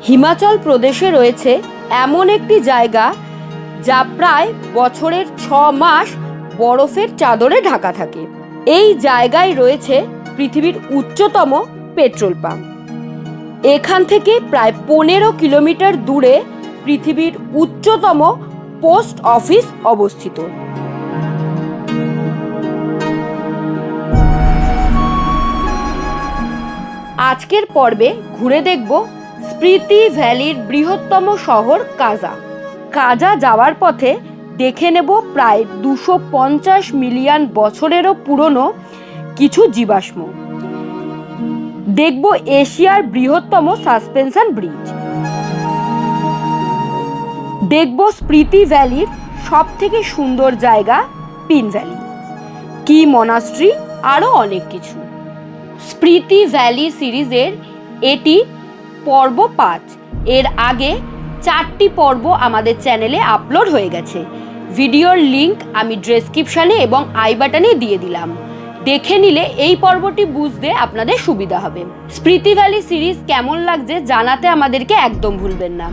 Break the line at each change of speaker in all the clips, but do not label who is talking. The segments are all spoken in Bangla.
হিমাচল প্রদেশে রয়েছে এমন একটি জায়গা যা প্রায় বছরের 6 মাস বরফের চাদরে ঢাকা থাকে। এই জায়গায় রয়েছে পৃথিবীর উচ্চতম পেট্রোল পাম্প। এখান থেকে প্রায় 15 কিলোমিটার দূরে পৃথিবীর উচ্চতম পোস্ট অফিস অবস্থিত। আজকের পর্বে ঘুরে দেখব স্পিতি ভ্যালির বৃহত্তম শহর কাজা। কাজা যাওয়ার পথে দেখে নেব প্রায় 250 মিলিয়ন বছরেরও পুরনো কিছু জীবাশ্ম। দেখব এশিয়ার বৃহত্তম সাসপেনশন ব্রিজ। দেখব স্পিতি ভ্যালির সব থেকে সুন্দর জায়গা পিন ভ্যালি, কি মনাস্ট্রি, আরও অনেক কিছু। স্পিতি ভ্যালি সিরিজের এটি পর্ব 5। এর আগে 4টি পর্ব আমাদের চ্যানেলে আপলোড হয়ে গেছে। ভিডিওর লিংক আমি ডেসক্রিপশানে এবং আই বাটনে দিয়ে দিলাম। দেখে নিলে এই পর্বটি বুঝতে আপনাদের সুবিধা হবে। স্পিতি ভ্যালি সিরিজ কেমন লাগছে জানাতে আমাদেরকে একদম ভুলবেন না।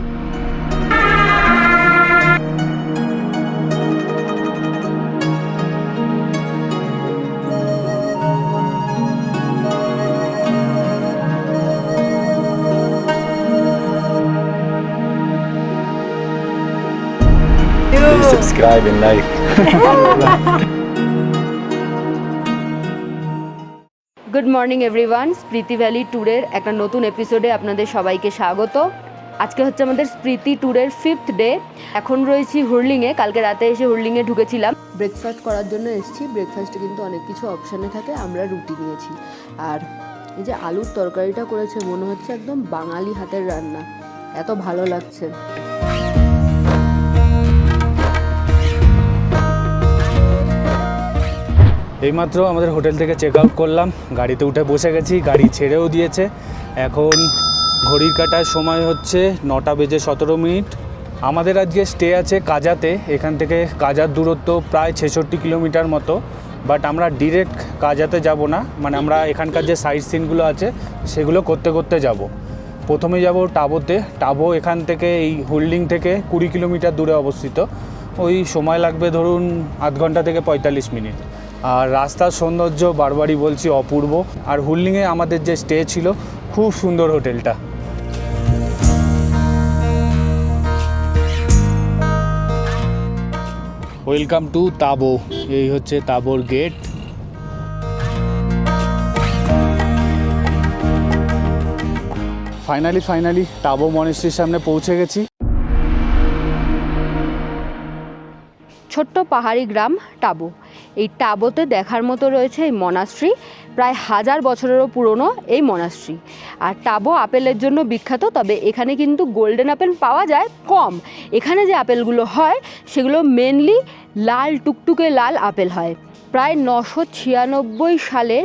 Please subscribe and like.
Good morning everyone, Spiti valley ট্যুরের একটা নতুন এপিসোডে আপনাদের সবাইকে স্বাগত। আজকে হচ্ছে আমাদের স্পিতি ট্যুরের 5th ডে। এখন রয়েছি হুরলিংয়ে। কালকে রাতে এসে হুরলিংয়ে ঢুকেছিলাম। ব্রেকফাস্ট করার জন্য এসেছি। ব্রেকফাস্টে কিন্তু অনেক কিছু অপশানে থাকে, আমরা রুটি নিয়েছি। আর এই যে আলুর তরকারিটা করেছে, মনে হচ্ছে একদম বাঙালি হাতের রান্না, এত ভালো লাগছে।
এইমাত্র আমাদের হোটেল থেকে চেক আউট করলাম, গাড়িতে উঠে বসে গেছি, গাড়ি ছেড়েও দিয়েছে। এখন ঘড়ির কাটার সময় হচ্ছে 9:17। আমাদের আজকে স্টে আছে কাজাতে। এখান থেকে কাজার দূরত্ব প্রায় 66 কিলোমিটার মতো। বাট আমরা ডিরেক্ট কাজাতে যাব না, মানে আমরা এখানকার যে সাইট সিনগুলো আছে সেগুলো করতে করতে যাব। প্রথমে যাব টাবোতে। টাবো এখান থেকে এই হুরলিং থেকে 20 কিলোমিটার দূরে অবস্থিত। ওই সময় লাগবে ধরুন আধ ঘন্টা থেকে 45 মিনিট। আর রাস্তার সৌন্দর্য বারবারই বলছি অপূর্ব। আর হুরলিংয়ে আমাদের যে স্টে ছিল, খুব সুন্দর হোটেলটা। Welcome to Tabo. এই হচ্ছে তাবোর গেট। ফাইনালি টাবো মনেস্ট্রির সামনে পৌঁছে গেছি।
ছোট্ট পাহাড়ি গ্রাম টাবো। এই টাবোতে দেখার মতো রয়েছে এই মনাস্ট্রি। প্রায় 1000 বছরেরও পুরনো এই মনাস্ট্রি। আর টাবো আপেলের জন্য বিখ্যাত, তবে এখানে কিন্তু গোল্ডেন আপেল পাওয়া যায় কম। এখানে যে আপেলগুলো হয় সেগুলো মেনলি লাল টুকটুকে লাল আপেল হয়। প্রায় 996 সালে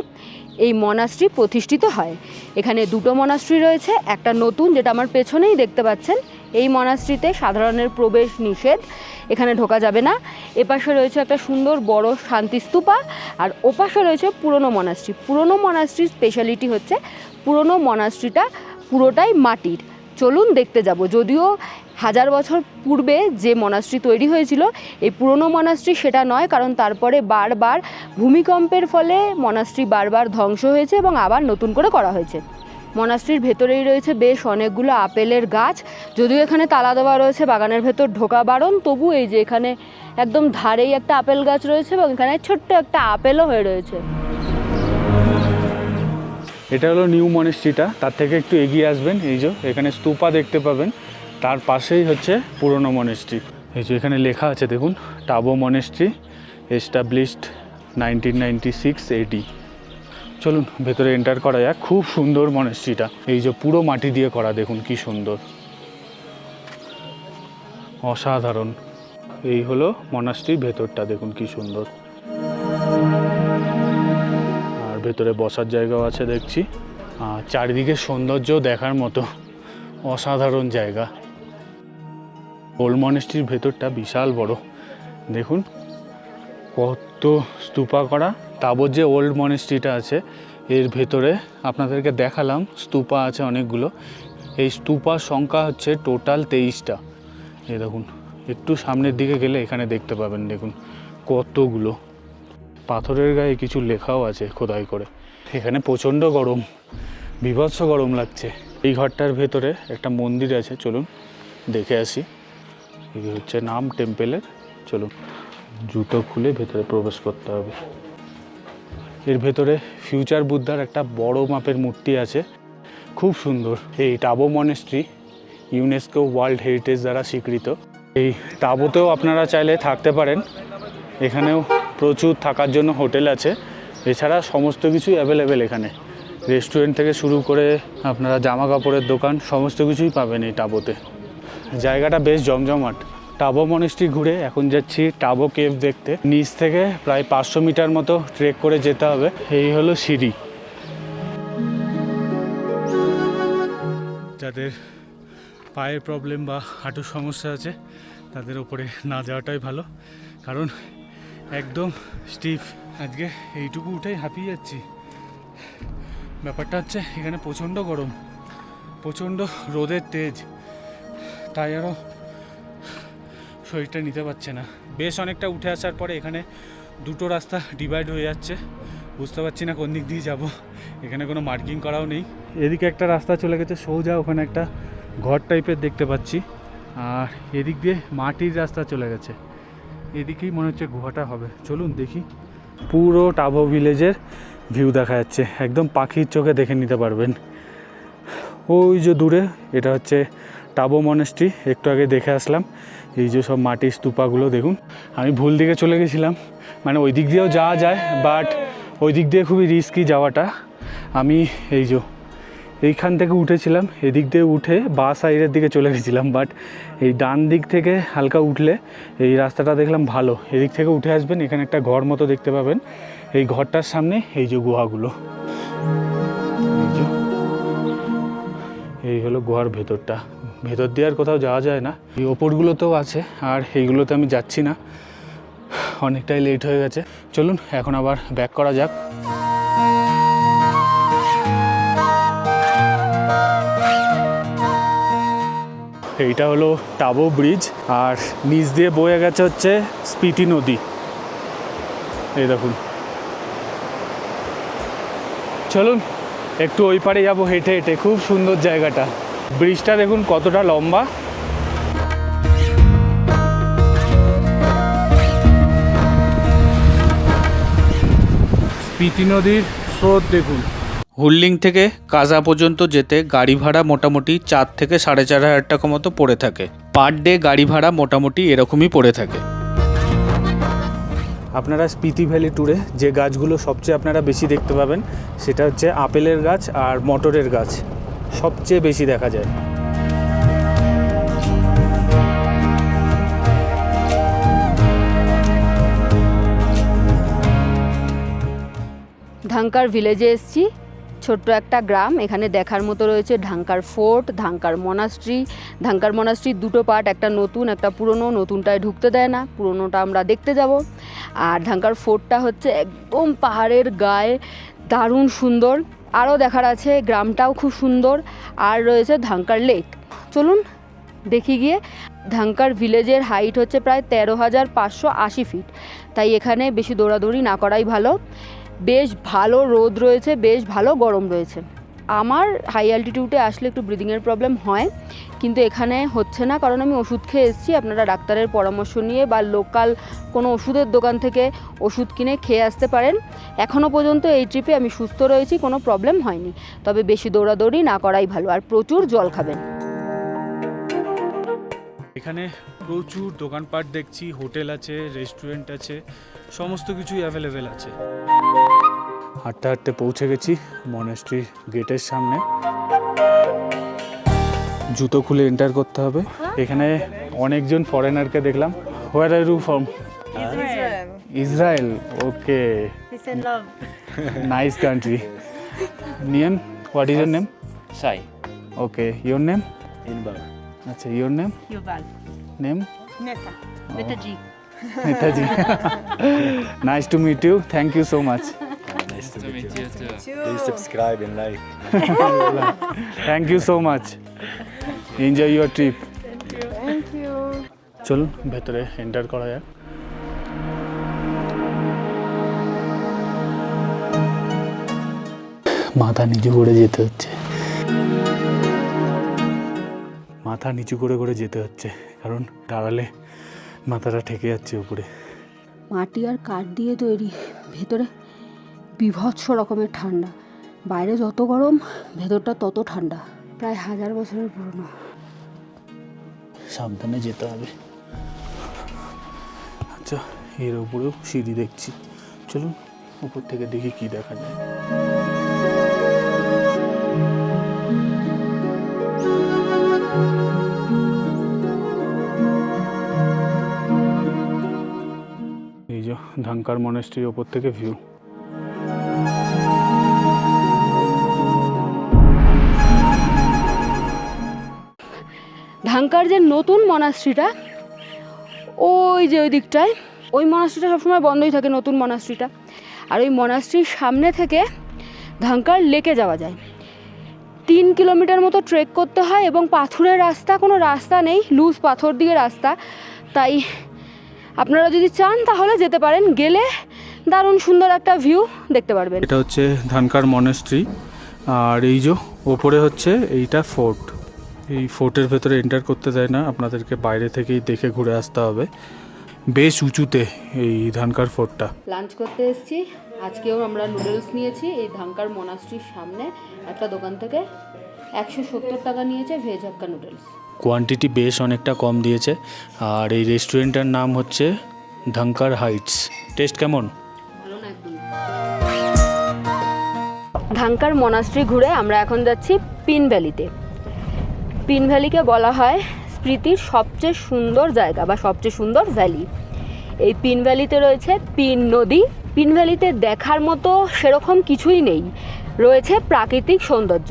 এই মনাস্ট্রি প্রতিষ্ঠিত হয়। এখানে 2টো মনাস্ট্রি রয়েছে, একটা নতুন যেটা আমার পেছনেই দেখতে পাচ্ছেন। এই মনাস্ট্রিতে সাধারণের প্রবেশ নিষেধ, এখানে ঢোকা যাবে না। এপাশে রয়েছে একটা সুন্দর বড় শান্তিস্তূপা, আর ওপাশে রয়েছে পুরনো মনাস্ট্রি। পুরনো মনাস্ট্রির স্পেশালিটি হচ্ছে পুরনো মনাস্ট্রিটা পুরোটাই মাটির। চলুন দেখতে যাব। যদিও 1000 বছর পূর্বে যে মনাস্ট্রি তৈরি হয়েছিল, এই পুরনো মনাস্ট্রি সেটা নয়, কারণ তারপরে বারবার ভূমিকম্পের ফলে মনাস্ট্রি বারবার ধ্বংস হয়েছে এবং আবার নতুন করে করা হয়েছে। মনাস্ট্রির ভেতরেই রয়েছে বেশ অনেকগুলো আপেলের গাছ। যদিও এখানে তালা দেওয়া রয়েছে, বাগানের ভেতর ঢোকা বারণ, তবু এই যে এখানে একদম ধারেই একটা আপেল গাছ রয়েছে এবং এখানে ছোট্ট একটা আপেলও হয়ে রয়েছে।
এটা হলো নিউ মনেস্ট্রিটা। তার থেকে একটু এগিয়ে আসবেন, এই যে এখানে স্তূপা দেখতে পাবেন, তার পাশেই হচ্ছে পুরনো মনেস্ট্রি। এই যে এখানে লেখা আছে দেখুন, টাবো মনেস্ট্রি এস্টাবলিশড 1996 AD। চলুন ভেতরে এন্টার করা যাক। খুব সুন্দর মনেস্ট্রিটা। এই যে পুরো মাটি দিয়ে করা, দেখুন কি সুন্দর, অসাধারণ। এই হলো মনাস্ট্রির ভেতরটা, দেখুন কি সুন্দর। আর ভেতরে বসার জায়গাও আছে দেখছি। আর চারিদিকে সৌন্দর্য দেখার মতো, অসাধারণ জায়গা। ওল্ড মনেস্ট্রির ভেতরটা বিশাল বড়, দেখুন কত স্তূপা করা। তাবর যে ওল্ড মনেস্ট্রিটা আছে এর ভেতরে আপনাদেরকে দেখালাম, স্তূপা আছে অনেকগুলো। এই স্তূপার সংখ্যা হচ্ছে টোটাল 23টা। এই দেখুন, একটু সামনের দিকে গেলে এখানে দেখতে পাবেন, দেখুন কতগুলো। পাথরের গায়ে কিছু লেখাও আছে খোদাই করে। এখানে প্রচণ্ড গরম, বীভৎস গরম লাগছে। এই ঘরটার ভেতরে একটা মন্দির আছে, চলুন দেখে আসি। এই হচ্ছে নাম টেম্পেলের। চলুন, জুতো খুলে ভেতরে প্রবেশ করতে হবে। এর ভেতরে ফিউচার বুদ্ধার একটা বড় মাপের মূর্তি আছে, খুব সুন্দর। এই টাবো মনেস্ট্রি ইউনেস্কো ওয়ার্ল্ড হেরিটেজ দ্বারা স্বীকৃত। এই টাবোতেও আপনারা চাইলে থাকতে পারেন, এখানেও প্রচুর থাকার জন্য হোটেল আছে। এছাড়া সমস্ত কিছুই অ্যাভেলেবেল এখানে, রেস্টুরেন্ট থেকে শুরু করে আপনারা জামা কাপড়ের দোকান সমস্ত কিছুই পাবেন এই টাবোতে। জায়গাটা বেশ জমজমাট। টাবো মনেস্ট্রি ঘুরে এখন যাচ্ছি টাবো কেভ দেখতে। নিচ থেকে প্রায় 500 মিটার মতো ট্রেক করে যেতে হবে। এই হলো সিঁড়ি। যাদের পায়ের প্রবলেম বা হাঁটুর সমস্যা আছে তাদের উপরে না যাওয়াটাই ভালো, কারণ একদম স্টিফ। আজকে এইটুকু উঠেই হাঁপিয়ে যাচ্ছি। ব্যাপারটা হচ্ছে এখানে প্রচণ্ড গরম, প্রচণ্ড রোদের তেজ, তাই আরও শরীরটা নিতে পারছে না। বেশ অনেকটা উঠে আসার পরে এখানে দুটো রাস্তা ডিভাইড হয়ে যাচ্ছে, বুঝতে পারছি না কোন দিক দিয়ে যাব। এখানে কোনো মার্কিং করাও নেই। এদিকে একটা রাস্তা চলে গেছে সোজা, ওখানে একটা ঘর টাইপের দেখতে পাচ্ছি, আর এদিক দিয়ে মাটির রাস্তা চলে গেছে। এদিকেই মনে হচ্ছে গুহাটা হবে। চলুন দেখি। পুরো টাবো ভিলেজের ভিউ দেখা যাচ্ছে, একদম পাখির চোখে দেখে নিতে পারবেন। ওই যে দূরে, এটা হচ্ছে টাবো মনেস্ট্রি, একটু আগে দেখে আসলাম। এই যে সব মাটির স্তূপাগুলো দেখুন। আমি ভুল দিকে চলে গেছিলাম, মানে ওই দিক দিয়েও যাওয়া যায়, বাট ওই দিক দিয়ে খুবই রিস্কি যাওয়াটা। আমি এই যে এইখান থেকে উঠেছিলাম, এদিক দিয়ে উঠে বাঁ সাইডের দিকে চলে গেছিলাম, বাট এই ডান দিক থেকে হালকা উঠলে এই রাস্তাটা দেখলাম ভালো। এদিক থেকে উঠে আসবেন, এখানে একটা ঘর মতো দেখতে পাবেন। এই ঘরটার সামনে এই যে গুহাগুলো, এই হলো গুহার ভেতরটা। ভেতর দিয়ে আর কোথাও যাওয়া যায় না। এই ওপরগুলোতেও আছে, আর এইগুলোতে আমি যাচ্ছি না, অনেকটাই লেট হয়ে গেছে। চলুন এখন আবার ব্যাক করা যাক। এইটা হলো টাবো ব্রিজ, আর নিচ দিয়ে বয়ে গেছে হচ্ছে স্পিতি নদী। এই দেখুন, চলুন একটু ওই পারে যাবো হেঁটে হেঁটে। খুব সুন্দর জায়গাটা, ব্রিজটা দেখুন কতটা লম্বা। স্পিতি নদীর স্রোত দেখুন। হুল্লিং থেকে কাজা পর্যন্ত যেতে গাড়ি ভাড়া মোটামুটি 4 থেকে 4,500 টাকা মতো পড়ে থাকে। পার ডে গাড়ি ভাড়া মোটামুটি এরকমই পড়ে থাকে। আপনারা স্পিতি ভ্যালি ট্যুরে যে গাছগুলো সবচেয়ে আপনারা বেশি দেখতে পাবেন সেটা হচ্ছে আপেলের গাছ আর মটরের গাছ, সবচেয়ে বেশি দেখা যায়।
ধাঙ্কার ভিলেজে এসেছি, ছোট্ট একটা গ্রাম। এখানে দেখার মতো রয়েছে ধাঙ্কার ফোর্ট, ধাঙ্কার মনাস্ট্রি। ধাঙ্কার মনাস্ট্রির দুটো পার্ট, একটা নতুন একটা পুরনো। নতুনটায় ঢুকতে দেয় না, পুরনোটা আমরা দেখতে যাব। আর ধাঙ্কার ফোর্টটা হচ্ছে একদম পাহাড়ের গায়ে, দারুণ সুন্দর। আরও দেখার আছে, গ্রামটাও খুব সুন্দর। আর রয়েছে ধাঙ্কার লেক। চলুন দেখি গিয়ে। ধাঙ্কার ভিলেজের হাইট হচ্ছে প্রায় 13,580 ফিট, তাই এখানে বেশি দৌড়াদৌড়ি না করাই ভালো। বেশ ভালো রোদ রয়েছে, বেশ ভালো গরম রয়েছে। আমার হাই অ্যালটিটিউডে আসলে একটু ব্রিদিংয়ের প্রবলেম হয়, কিন্তু এখানে হচ্ছে না, কারণ আমি ওষুধ খেয়ে এসেছি। আপনারা ডাক্তারের পরামর্শ নিয়ে বা লোকাল কোনো ওষুধের দোকান থেকে ওষুধ কিনে খেয়ে আসতে পারেন। এখনও পর্যন্ত এই ট্রিপে আমি সুস্থ রয়েছি, কোনো প্রবলেম হয়নি। তবে বেশি দৌড়াদৌড়ি না করাই ভালো, আর প্রচুর জল খাবেন।
এখানে প্রচুর দোকানপাট দেখছি, হোটেল আছে, রেস্টুরেন্ট আছে, সমস্ত কিছুই অ্যাভেলেবেল আছে। হাঁটতে হাঁটতে পৌঁছে গেছি মনেস্ট্রি গেটের সামনে। জুতো খুলে এন্টার করতে হবে। এখানে অনেকজন ফরেনারকে দেখলাম। Where are you from?
Israel.
Israel. Okay,
Peace and love.
Nice country. Name, what is your name?
Sai.
Okay, your name?
Inbar.
আচ্ছা, your name?
Yuval.
Name?
Neta. Neta G.
Netaji. Nice to meet you, thank you so much.
Nice to meet you.
Too.
Please subscribe and like.
Thank you so much, enjoy your trip.
Thank you.
চলুন ভেতরে এন্টার করা যাক। মাথা নিচু করে যেতে হচ্ছে, মাথা নিচু করে করে যেতে হচ্ছে, কারণ দাঁড়ালে মাথাটা ঠেকে যাচ্ছে উপরে।
মাটি আর কাঠ দিয়ে তৈরি, ভেতরে বীভৎস রকমের ঠান্ডা। বাইরে যত গরম, ভেতরটা তত ঠান্ডা। প্রায় 1000 বছরের পুরনো।
সাবধানে যেতে হবে। আচ্ছা, এর উপরেও সিঁড়ি দেখছি, চলুন উপর থেকে দেখি কি দেখা যায়। এই যে ধাঙ্কার মনেস্ট্রির ওপর থেকে ভিউ।
ঢাঙ্কার যে নতুন মনাস্ট্রিটা, ওই যে ওই দিকটায়, ওই মনাস্ট্রিটা সবসময় বন্ধই থাকে, নতুন মনাস্ট্রিটা। আর ওই মনাস্ট্রির সামনে থেকে ঢাঙ্কার লেকে যাওয়া যায়। 3 কিলোমিটার মতো ট্রেক করতে হয় এবং পাথরের রাস্তা, কোনো রাস্তা নেই, লুজ পাথর দিয়ে রাস্তা। তাই আপনারা যদি চান তাহলে যেতে পারেন, গেলে দারুণ সুন্দর একটা ভিউ দেখতে পারবেন।
এটা হচ্ছে ধানকার মনেস্ট্রি, আর এই যে ওপরে হচ্ছে এইটা ফোর্ট। এই ফোর্টের ভেতরে এন্টার করতে দেয় না, আপনাদেরকে বাইরে থেকেই দেখে ঘুরে আসতে হবে। বেশ উঁচুতে এই ধানকার ফোর্টটা।
লাঞ্চ করতে এসেছি, আজকেও আমরা নুডলস নিয়েছি এই ধাঙ্কার মনাস্ট্রির সামনে একটা দোকান থেকে। 170 টাকা নিয়েছে ভেজ হাক্কা নুডলস।
কোয়ান্টিটি বেশ অনেকটা কম দিয়েছে। আর এই রেস্টুরেন্টটার নাম হচ্ছে ধাঙ্কার হাইটস। টেস্ট কেমন?
ভালো না একদম। ধাঙ্কার মনাস্ট্রি ঘুরে আমরা এখন যাচ্ছি পিন ভ্যালিতে। পিন ভ্যালিকে বলা হয় স্মৃতির সবচেয়ে সুন্দর জায়গা বা সবচেয়ে সুন্দর ভ্যালি। এই পিন ভ্যালিতে রয়েছে পিন নদী। পিন ভ্যালিতে দেখার মতো সেরকম কিছুই নেই, রয়েছে প্রাকৃতিক সৌন্দর্য।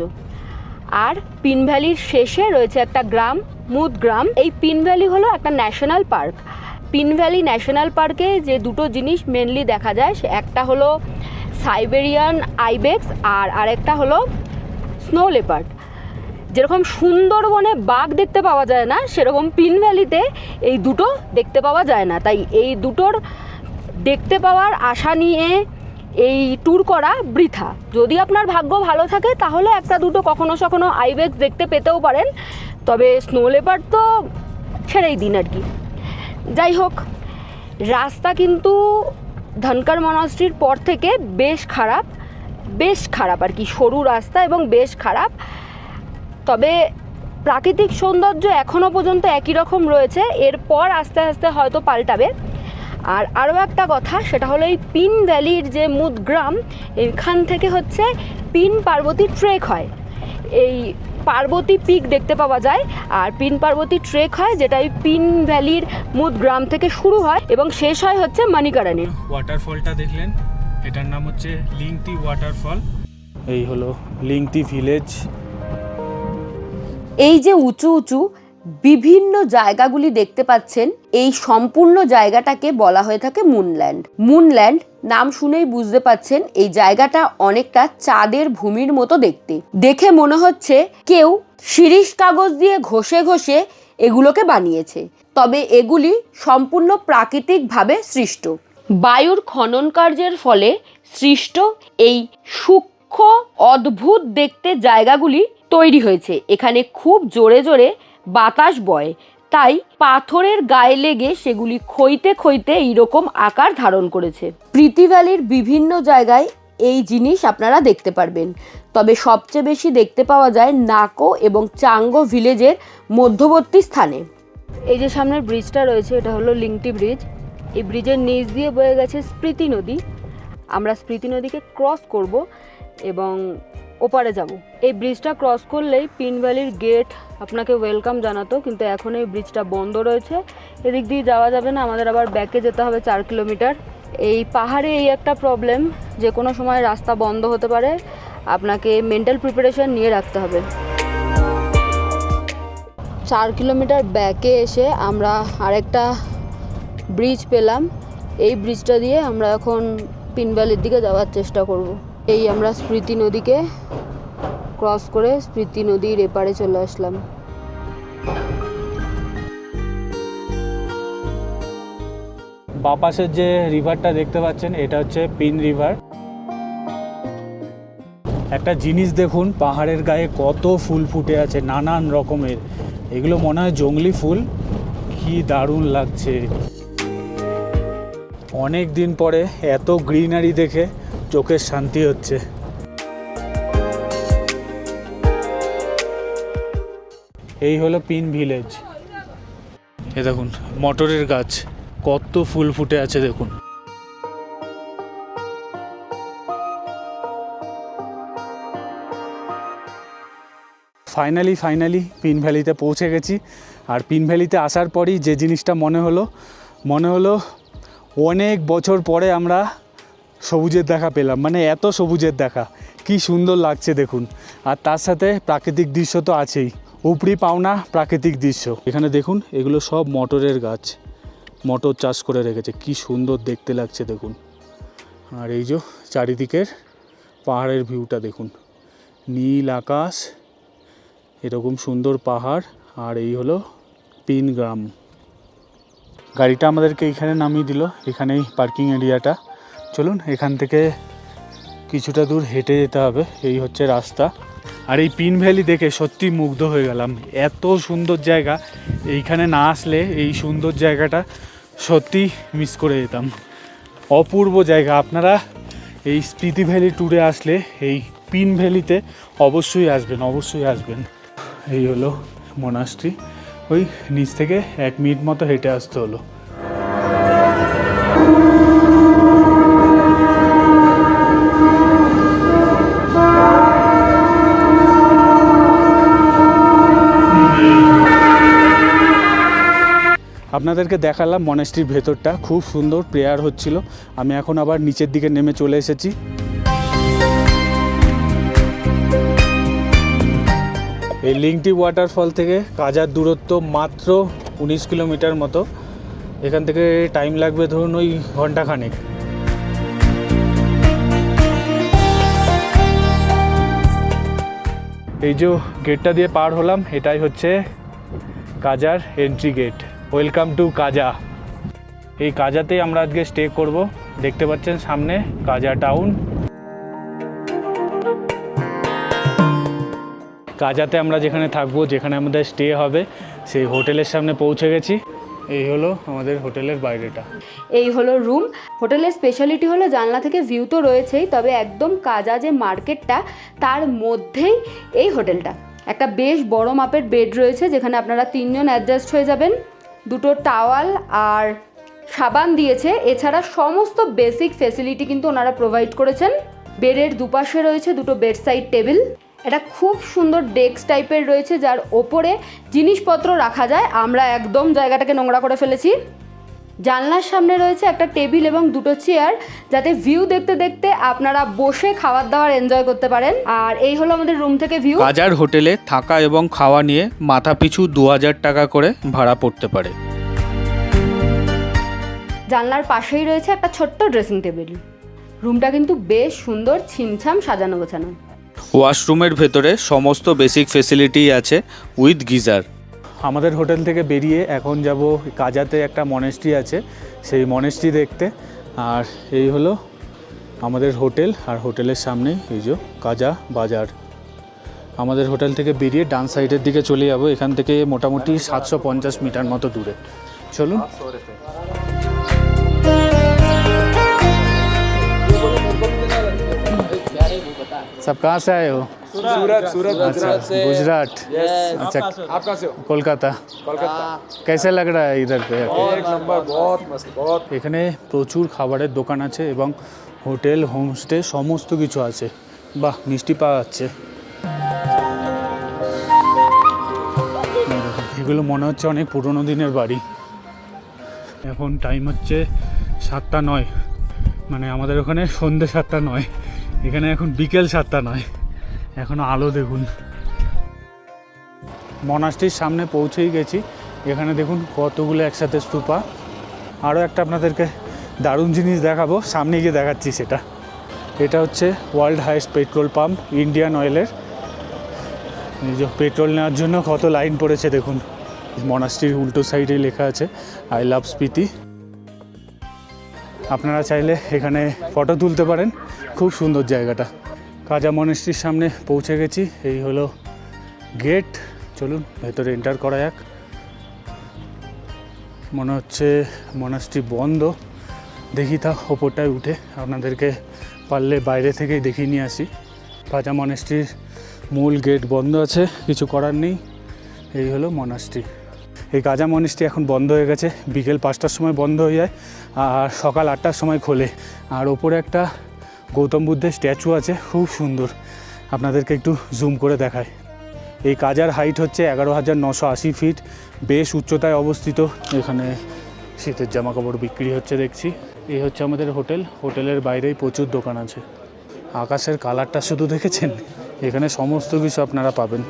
আর পিন ভ্যালির শেষে রয়েছে একটা গ্রাম, মুদ গ্রাম। এই পিন ভ্যালি হলো একটা national park. Pin valley national পার্কে যে দুটো জিনিস মেনলি দেখা যায়, একটা হলো সাইবেরিয়ান আইবেক্স আর আরেকটা হলো স্নো লেপার্ড। যেরকম সুন্দরবনে বাঘ দেখতে পাওয়া যায় না, সেরকম পিন ভ্যালিতে এই দুটো দেখতে পাওয়া যায় না। তাই এই দুটোর দেখতে পাওয়ার আশা নিয়ে এই ট্যুর করা বৃথা। যদি আপনার ভাগ্য ভালো থাকে তাহলে একটা দুটো কখনো সখনো আইবেক্স দেখতে পেতেও পারেন, তবে স্নো লেপার্ড তো ছেড়েই দিন আর কি। যাই হোক, রাস্তা কিন্তু ধানকার মনাস্ট্রির পর থেকে বেশ খারাপ আর কি, সরু রাস্তা এবং বেশ খারাপ। তবে প্রাকৃতিক সৌন্দর্য এখনও পর্যন্ত একই রকম রয়েছে, এরপর আস্তে আস্তে হয়তো পাল্টাবে। আর আরও একটা কথা, সেটা হলো এই পিন ভ্যালির যে মুদ গ্রাম, এখান থেকে হচ্ছে পিন পার্বতী ট্রেক হয়। এই পার্বতী পিক দেখতে পাওয়া যায়, আর পিন পার্বতী ট্রেক হয়, যেটা এই পিন ভ্যালির মুদ গ্রাম থেকে শুরু হয় এবং শেষ হয় হচ্ছে মানিকারানি।
ওয়াটারফলটা দেখলেন, এটার নাম হচ্ছে লিংতি ওয়াটারফল। এই হলো লিংতি ভিলেজ।
এই যে উঁচু উঁচু বিভিন্ন জায়গাগুলি দেখতে পাচ্ছেন, এই সম্পূর্ণ জায়গাটাকে বলা হয়ে থাকে মুনল্যান্ড। মুনল্যান্ড নাম শুনেই বুঝতে পাচ্ছেন এই জায়গাটা অনেকটা চাঁদের ভূমির মতো দেখতে। দেখে মনে হচ্ছে কেউ শিরিষ কাগজ দিয়ে ঘষে ঘষে এগুলোকে বানিয়েছে, তবে এগুলি সম্পূর্ণ প্রাকৃতিকভাবে সৃষ্ট। বায়ুর খনন কার্যের ফলে সৃষ্ট এই সূক্ষ্ম অদ্ভুত দেখতে জায়গাগুলি তৈরি হয়েছে। এখানে খুব জোরে জোরে বাতাস বয়, তাই পাথরের গায়ে লেগে সেগুলি ক্ষইতে ক্ষইতে এইরকম আকার ধারণ করেছে। স্মৃতি ভ্যালির বিভিন্ন জায়গায় এই জিনিস আপনারা দেখতে পারবেন, তবে সবচেয়ে বেশি দেখতে পাওয়া যায় নাকো এবং চাঙ্গো ভিলেজের মধ্যবর্তী স্থানে। এই যে সামনের ব্রিজটা রয়েছে, এটা হলো লিংটি ব্রিজ। এই ব্রিজের নিচ দিয়ে বয়ে গেছে স্মৃতি নদী। আমরা স্মৃতি নদীকে ক্রস করব এবং ওপারে যাব। এই ব্রিজটা ক্রস করলেই পিন ভ্যালির গেট আপনাকে ওয়েলকাম জানাতো, কিন্তু এখন এই ব্রিজটা বন্ধ রয়েছে, এদিক দিয়ে যাওয়া যাবে না, আমাদের আবার ব্যাকে যেতে হবে 4 কিলোমিটার। এই পাহাড়ে এই একটা প্রবলেম, যে কোনো সময় রাস্তা বন্ধ হতে পারে, আপনাকে মেন্টাল প্রিপারেশন নিয়ে রাখতে হবে। 4 কিলোমিটার ব্যাকে এসে আমরা আরেকটা ব্রিজ পেলাম। এই ব্রিজটা দিয়ে আমরা এখন পিন ভ্যালির দিকে যাওয়ার চেষ্টা করব। এই আমরা স্মৃতি নদীকে ক্রস করে স্মৃতি নদীর এপারে চলে আসলাম।
বাঁ পাশের যে রিভারটা দেখতে পাচ্ছেন এটা হচ্ছে পিন রিভার। একটা জিনিস দেখুন, পাহাড়ের গায়ে কত ফুল ফুটে আছে নানান রকমের, এগুলো মনে হয় জংলি ফুল। কি দারুণ লাগছে, অনেক দিন পরে এত গ্রিনারি দেখে চোখের শান্তি হচ্ছে। এই হলো পিন ভিলেজ। এ দেখুন মটরের গাছ, কত ফুল ফুটে আছে দেখুন। ফাইনালি পিন ভ্যালিতে পৌঁছে গেছি। আর পিন ভ্যালিতে আসার পরই যে জিনিসটা মনে হলো অনেক বছর পরে আমরা সবুজের দেখা পেলাম। মানে এত সবুজের দেখা, কি সুন্দর লাগছে দেখুন। আর তার সাথে প্রাকৃতিক দৃশ্য তো আছেই, উপরি পাওনা প্রাকৃতিক দৃশ্য। এখানে দেখুন এগুলো সব মটরের গাছ, মটর চাষ করে রেখেছে, কি সুন্দর দেখতে লাগছে দেখুন। আর এই যে চারিদিকের পাহাড়ের ভিউটা দেখুন, নীল আকাশ, এরকম সুন্দর পাহাড়। আর এই হলো পিন গ্রাম। গাড়িটা আমাদেরকে এখানে নামিয়ে দিল, এখানেই পার্কিং এরিয়াটা। চলুন এখান থেকে কিছুটা দূর হেঁটে যেতে হবে, এই হচ্ছে রাস্তা। আর এই পিন ভ্যালি দেখে সত্যি মুগ্ধ হয়ে গেলাম, এত সুন্দর জায়গা। এইখানে না আসলে এই সুন্দর জায়গাটা সত্যি মিস করে যেতাম। অপূর্ব জায়গা। আপনারা এই স্পিতি ভ্যালি ট্যুরে আসলে এই পিন ভ্যালিতে অবশ্যই আসবেন। এই হলো মনাস্ট্রি, ওই নিচ থেকে 1 মিনিট মতো হেঁটে আসতে হলো। আপনাদেরকে দেখালাম মনাস্ট্রির ভেতরটা, খুব সুন্দর প্রেয়ার হচ্ছিল। আমি এখন আবার নিচের দিকে নেমে চলে এসেছি। এই লিংটি ওয়াটারফল থেকে কাজার দূরত্ব মাত্র 19 কিলোমিটার মতো। এখান থেকে টাইম লাগবে ধরুন ওই ঘন্টাখানেক। এই যে গেটটা দিয়ে পার হলাম, এটাই হচ্ছে কাজার এন্ট্রি গেট। ওয়েলকাম টু কাজা। এই কাজাতেই আমরা আজকে স্টে করব। দেখতে পাচ্ছেন সামনে কাজা টাউন। কাজাতে আমরা যেখানে থাকবো, যেখানে আমাদের স্টে হবে, সেই হোটেলের সামনে পৌঁছে গেছি। এই হলো আমাদের হোটেলের বাইরেটা।
এই হলো রুম। হোটেলের স্পেশালিটি হলো জানলা থেকে ভিউ তো রয়েছেই, তবে একদম কাজা যে মার্কেটটা তার মধ্যেই এই হোটেলটা। একটা বেশ বড় মাপের বেড রয়েছে, যেখানে আপনারা 3 জন অ্যাডজাস্ট হয়ে যাবেন। 2টো টাওয়াল আর সাবান দিয়েছে। এছাড়া সমস্ত বেসিক ফেসিলিটি কিন্তু ওনারা প্রোভাইড করেছেন। বেডের দুপাশে রয়েছে 2টো বেড সাইড টেবিল। এটা খুব সুন্দর ডেস্ক টাইপের রয়েছে, যার ওপরে জিনিসপত্র রাখা যায়। আমরা একদম জায়গাটাকে নোংরা করে ফেলেছি। জানলার সামনে রয়েছে একটা টেবিল এবং 2টো চেয়ার, যাতে ভিউ দেখতে দেখতে আপনারা বসে খাবার দাবার এনজয় করতে পারেন। আর এই হলো আমাদের রুম থেকে ভিউ।
কাজার হোটেলে থাকা এবং খাওয়া নিয়ে মাথাপিছু 2000 টাকা করে ভাড়া পড়তে পারে।
জানলার পাশেই রয়েছে একটা ছোট্ট ড্রেসিং টেবিল। রুমটা কিন্তু বেশ সুন্দর, ছিমছাম সাজানো গোছানো।
ওয়াশরুমের ভেতরে সমস্ত বেসিক ফেসিলিটি আছে উইথ গিজার। আমাদের হোটেল থেকে বেরিয়ে এখন যাব কাজাতে একটা মনেস্ট্রি আছে, সেই মনেস্ট্রি দেখতে। আর এই হলো আমাদের হোটেল, আর হোটেলের সামনে এই যে কাজা বাজার। আমাদের হোটেল থেকে বেরিয়ে ডান সাইডের দিকে চলে যাব। এখান থেকে মোটামুটি 750 মিটার মতো দূরে। চলুন। सब कहाँ से आए हो?
सूरत
अच्छा, गुजरात। अच्छा,
आप कहाँ से हो?
कोलकाता। कैसे लग रहा है इधर पे?
एक नंबर, बहुत मस्त, बहुत।
এখানে প্রচুর খাবারের দোকান আছে এবং হোটেল, হোমস্টে সমস্ত কিছু আছে। বাহ, মিষ্টি পাওয়া যাচ্ছে। এগুলো মনে হচ্ছে অনেক পুরনো দিনের বাড়ি। এখন টাইম হচ্ছে 7:09, মানে আমাদের ওখানে সন্ধ্যে 7:09, এখানে এখন বিকেল 7:09। এখনও আলো দেখুন। মনাস্ট্রির সামনে পৌঁছেই গেছি। এখানে দেখুন কতগুলো একসাথে স্তূপা। আরও একটা আপনাদেরকে দারুণ জিনিস দেখাবো, সামনে গিয়ে দেখাচ্ছি সেটা। এটা হচ্ছে world highest petrol pump Indian অয়েলের। এই যে পেট্রোল নেওয়ার জন্য কত লাইন পড়েছে দেখুন। মনাস্ট্রির উল্টো সাইডে লেখা আছে আই লাভ স্পিতি। আপনারা চাইলে এখানে ফটো তুলতে পারেন, খুব সুন্দর জায়গাটা। কাজা মনাস্ট্রির সামনে পৌঁছে গেছি, এই হলো গেট। চলুন ভেতরে এন্টার করা যাক। মনে হচ্ছে মনাস্ট্রি বন্ধ, দেখি তা ওপরটায় উঠে আপনাদেরকে পারলে বাইরে থেকেই দেখিয়ে নিয়ে আসি। কাজা মনাস্ট্রির মূল গেট বন্ধ আছে, কিছু করার নেই। এই হলো মনাস্ট্রি। এই কাজা মনাস্ট্রি এখন বন্ধ হয়ে গেছে, বিকেল 5টার সময় বন্ধ হয়ে যায় আর সকাল 8টার সময় খোলে। আর ওপরে একটা গৌতম বুদ্ধের স্ট্যাচু আছে, খুব সুন্দর, আপনাদেরকে একটু জুম করে দেখায়। এই কাজার হাইট হচ্ছে 11,980 ফিট, বেশ উচ্চতায় অবস্থিত। এখানে শীতের জামা কাপড় বিক্রি হচ্ছে দেখছি। এই হচ্ছে আমাদের হোটেল, হোটেলের বাইরেই প্রচুর দোকান আছে। আকাশের কালারটা শুধু দেখেছেন, এখানে সমস্ত কিছু আপনারা পাবেন।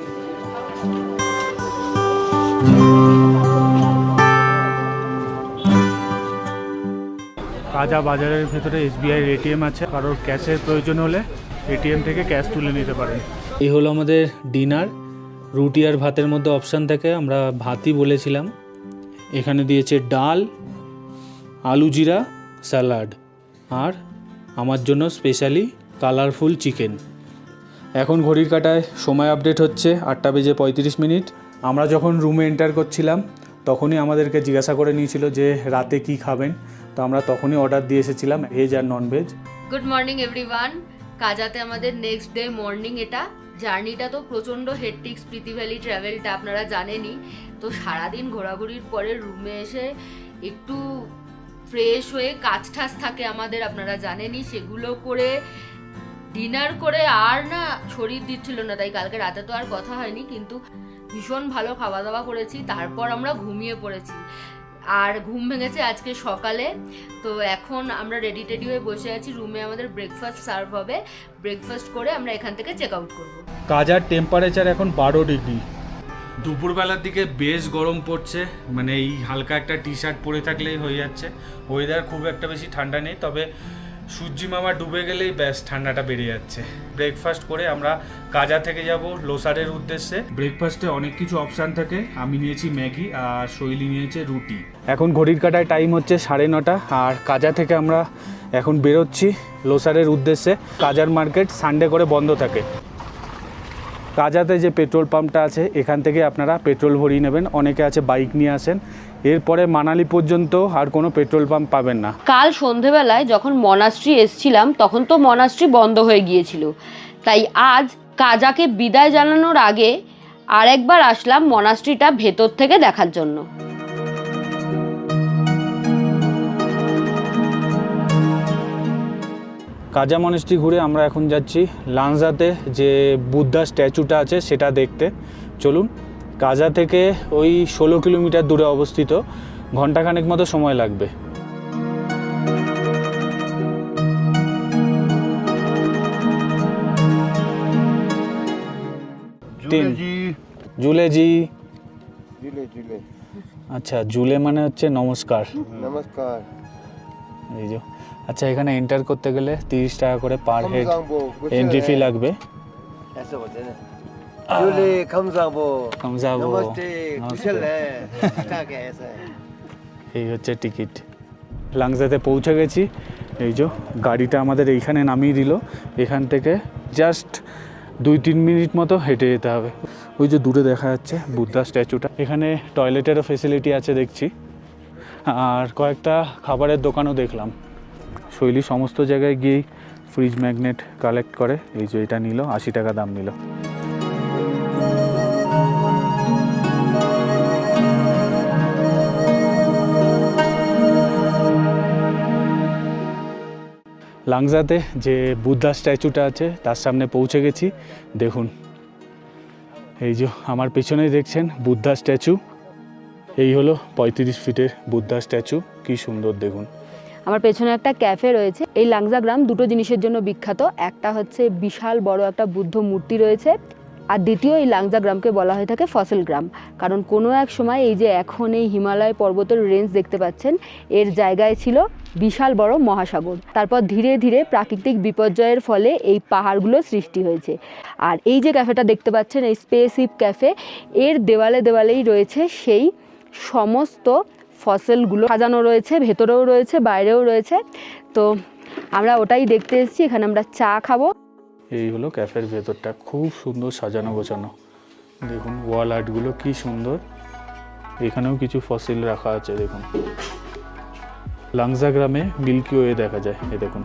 কাজা বাজারের ভেতরে SBI এটিএম আছে, কারোর ক্যাশের প্রয়োজন হলে এটিএম থেকে ক্যাশ তুলে নিতে পারেন। এই হলো আমাদের ডিনার। রুটি আর ভাতের মধ্যে অপশান থাকে, আমরা ভাতই বলেছিলাম। এখানে দিয়েছে ডাল, আলু জিরা, স্যালাড আর আমার জন্য স্পেশালি কালারফুল চিকেন। এখন ঘড়ির কাঁটায় সময় আপডেট হচ্ছে 8:35। আমরা যখন রুমে এন্টার করছিলাম তখনই আমাদেরকে জিজ্ঞাসা করে নিয়েছিল যে রাতে কি খাবেন, তো আমরা তখনই অর্ডার দিয়ে এসেছিলাম ভেজ আর ননভেজ।
Good morning everyone. কাজাতে আমাদের নেক্সট ডে মর্নিং। এটা জার্নিটা তো প্রচণ্ড হেডটিক, স্মৃতি ভ্যালি ট্রাভেলটা আপনারা জানেনই। তো সারাদিন ঘোরাঘুরির পরে রুমে এসে একটু ফ্রেশ হয়ে কাজ টাজ থাকে আমাদের, আপনারা জানেনই, সেগুলো করে ডিনার করে আর না শরীর দিচ্ছিল না, তাই কালকে রাতে তো আর কথা হয়নি, কিন্তু ভীষণ ভালো খাওয়া দাওয়া করেছি। তারপর আমরা ঘুমিয়ে পড়েছি আর ঘুম ভেঙেছে আজকে সকালে। তো এখন আমরা রেডি টেডি হয়ে বসে আছি, রুমে আমাদের ব্রেকফাস্ট সার্ভ হবে। ব্রেকফাস্ট করে আমরা এখান থেকে চেক আউট করবো।
কাজার টেম্পারেচার এখন 12 ডিগ্রি। দুপুরবেলার দিকে বেশ গরম পড়ছে, মানে এই হালকা একটা টি শার্ট পরে থাকলেই হয়ে যাচ্ছে। ওয়েদার খুব একটা বেশি ঠান্ডা নেই, তবে সূর্যি মামা ডুবে গেলেই ব্যাস ঠান্ডাটা বেড়ে যাচ্ছে। ব্রেকফাস্ট করে আমরা কাজা থেকে যাব লোসারের উদ্দেশ্যে। ব্রেকফাস্টে অনেক কিছু অপশান থাকে, আমি নিয়েছি ম্যাগি আর শৈলী নিয়েছে রুটি। এখন ঘড়ির কাঁটায় টাইম হচ্ছে 9:30 আর কাজা থেকে আমরা এখন বেরোচ্ছি লোসারের উদ্দেশ্যে। কাজার মার্কেট সানডে করে বন্ধ থাকে। কাজাতে যে পেট্রোল পাম্পটা আছে এখান থেকে আপনারা পেট্রোল ভরিয়ে নেবেন, অনেকে আছে বাইক নিয়ে আসেন। এরপরে মানালি পর্যন্ত আর কোনো পেট্রোল পাম্প পাবেন না।
কাল সন্ধেবেলায় যখন মনাস্ট্রি এসছিলাম তখন তো মনাস্ট্রি বন্ধ হয়ে গিয়েছিল, তাই আজ কাজাকে বিদায় জানানোর আগে আরেকবার আসলাম মনাস্ট্রিটা ভেতর থেকে দেখার জন্য।
কাজা মনাস্ট্রি ঘুরে আমরা এখন যাচ্ছি লাংজাতে যে বুদ্ধা স্ট্যাচুটা আছে সেটা দেখতে। চলুন, কাজা থেকে ওই 16 কিলোমিটার দূরে অবস্থিত, ঘন্টাখানেক মতো সময় লাগবে। জুলেজি। আচ্ছা, জুলে মানে হচ্ছে নমস্কার।
नमस्कार।
এই যে আচ্ছা, এখানে এন্টার করতে গেলে 30 টাকা করে পার হেড এন্ট্রি ফি লাগবে।
ऐसा बोलते हैं ना। जुले खमजाबो।
खमजाबो।
नमस्ते।
नमस्ते।
कुशल है। क्या क्या ऐसा है।
এই হচ্ছে টিকিট। লাংজাতে পৌঁছে গেছি। এই যে গাড়িটা আমাদের এইখানে নামিয়ে দিল। এখান থেকে জাস্ট 2-3 মিনিট মতো হেঁটে যেতে হবে। ওই যে দূরে দেখা যাচ্ছে বুদ্ধা স্ট্যাচুটা। এখানে টয়লেটেরও ফেসিলিটি আছে দেখছি, আর কয়েকটা খাবারের দোকানও দেখলাম। শৈলী সমস্ত জায়গায় গিয়েই ফ্রিজ ম্যাগনেট কালেক্ট করে। এই যে এটা নিল, 80 টাকা দাম নিল। লাংজাতে যে বুদ্ধা স্ট্যাচুটা আছে তার সামনে পৌঁছে গেছি। দেখুন, এই যে আমার পেছনেই দেখছেন বুদ্ধা স্ট্যাচু। এই হলো 35 ফিটের বুদ্ধা স্ট্যাচু, কি সুন্দর দেখুন।
আমার পেছনে একটা ক্যাফে রয়েছে। এই লাংজা গ্রাম দুটো জিনিসের জন্য বিখ্যাত। একটা হচ্ছে বিশাল বড় একটা বুদ্ধ মূর্তি রয়েছে, আর দ্বিতীয় এই লাংজা গ্রামকে বলা হয়ে থাকে ফসিল গ্রাম, কারণ কোনো এক সময় এই যে এখন এই হিমালয় পর্বতের রেঞ্জ দেখতে পাচ্ছেন এর জায়গায় ছিল বিশাল বড় মহাসাগর। তারপর ধীরে ধীরে প্রাকৃতিক বিপর্যয়ের ফলে এই পাহাড়গুলো সৃষ্টি হয়েছে। আর এই যে ক্যাফেটা দেখতে পাচ্ছেন এই স্পেসশিপ ক্যাফে, এর দেওয়ালে দেওয়ালেই রয়েছে সেই সমস্ত ফসলগুলো সাজানো রয়েছে, ভেতরেও রয়েছে বাইরেও রয়েছে। তো আমরা ওটাই দেখতে এসেছি, এখানে আমরা চা খাবো।
এই হলো ক্যাফের ভেতরটা, খুব সুন্দর সাজানো গোছানো। দেখুন ওয়াল আর্টগুলো কি সুন্দর, এখানেও কিছু ফসিল রাখা আছে। দেখুন লাংজা গ্রামে মিল্কি ওয়ে দেখা যায়। এই দেখুন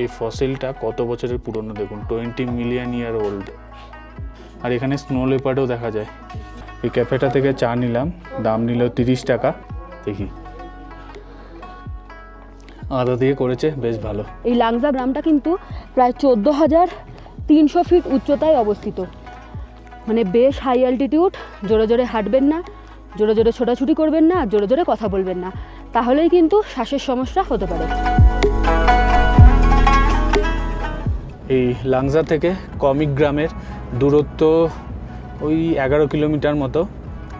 এই ফসিলটা কত বছরের পুরনো, দেখুন 20 মিলিয়ন ইয়ার ওল্ড। আর এখানে স্নো লেপার্ডও দেখা যায়। এই ক্যাফেটা থেকে চা নিলাম, দাম নিল 30 টাকা। দেখি আদা দিয়ে করেছে, বেশ ভালো।
এই লাংজা গ্রামটা কিন্তু প্রায় 14,300 ফিট উচ্চতায় অবস্থিত, মানে বেশ হাই অ্যালটিটিউড। জোরে জোরে হাঁটবেন না, জোরে জোরে ছোটাছুটি করবেন না, জোরে জোরে কথা বলবেন না, তাহলেই কিন্তু শ্বাসের সমস্যা হতে পারে।
এই লাংজা থেকে কমিক গ্রামের দূরত্ব ওই 11 কিলোমিটার মতো,